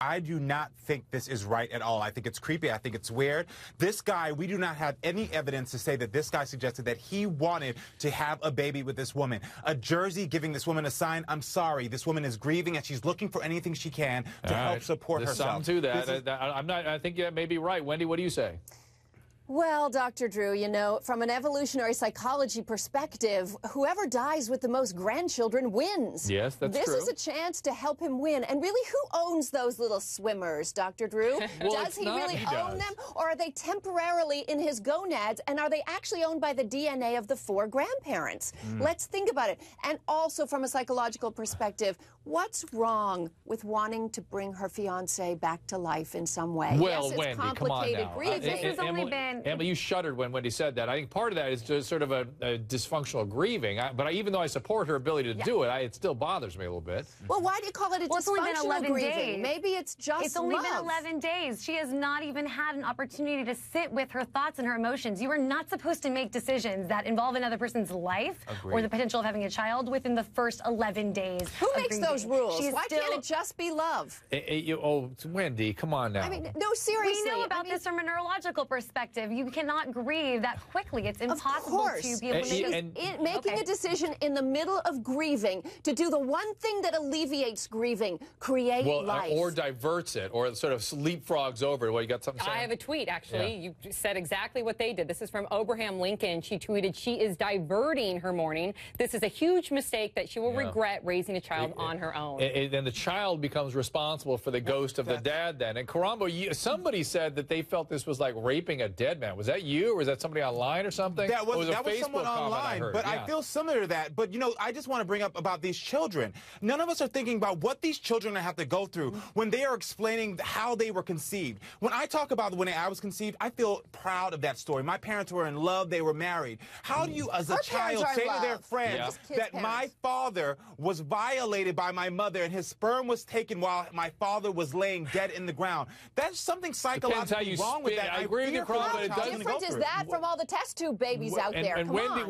I do not think this is right at all. I think it's creepy. I think it's weird. This guy, we do not have any evidence to say that this guy suggested that he wanted to have a baby with this woman. A jersey giving this woman a sign, I'm sorry, this woman is grieving and she's looking for anything she can to help support herself. There's something to that. I think you may be right. Wendy, what do you say? Well, Dr. Drew, you know, from an evolutionary psychology perspective, whoever dies with the most grandchildren wins. Yes, that's true. This is a chance to help him win. And really, who owns those little swimmers, Dr. Drew? Well, does he really own them? Or are they temporarily in his gonads? And are they actually owned by the DNA of the 4 grandparents? Let's think about it. And also, from a psychological perspective, what's wrong with wanting to bring her fiancé back to life in some way? Well, yes, it's Wendy, complicated come on now. grieving. This has only been... Emily, you shuddered when Wendy said that. I think part of that is just sort of a dysfunctional grieving. But even though I support her ability to do it, it still bothers me a little bit. Well, why do you call it a dysfunctional grieving? Days. Maybe it's just It's only love. been 11 days. She has not even had an opportunity to sit with her thoughts and her emotions. You are not supposed to make decisions that involve another person's life or the potential of having a child within the first 11 days. Who makes those rules? Why can't it just be love? Wendy, come on now. I mean, no, seriously. We know about this from a neurological perspective. You cannot grieve that quickly. It's impossible to be able to make making a decision in the middle of grieving to do the one thing that alleviates grieving, create life. Or diverts it, or sort of leapfrogs over it. Well, you got something to say? I have a tweet, actually. You said exactly what they did. This is from Abraham Lincoln. She tweeted, she is diverting her mourning. This is a huge mistake that she will regret raising a child on her own. Then the child becomes responsible for the ghost of the dad then. And Karambo, somebody said that they felt this was like raping a dead man. Was that you, or was that somebody online or something? That was Facebook someone online, but I feel similar to that. But, you know, I just want to bring up about these children. None of us are thinking about what these children have to go through when they are explaining how they were conceived. When I talk about when I was conceived, I feel proud of that story. My parents were in love. They were married. How do you, as a child, say to their friends that my father was violated by my mother and his sperm was taken while my father was laying dead in the ground? That's something psychologically wrong with that. I agree with you, Karambo, but it doesn't How different is that from all the test tube babies out there? Come on.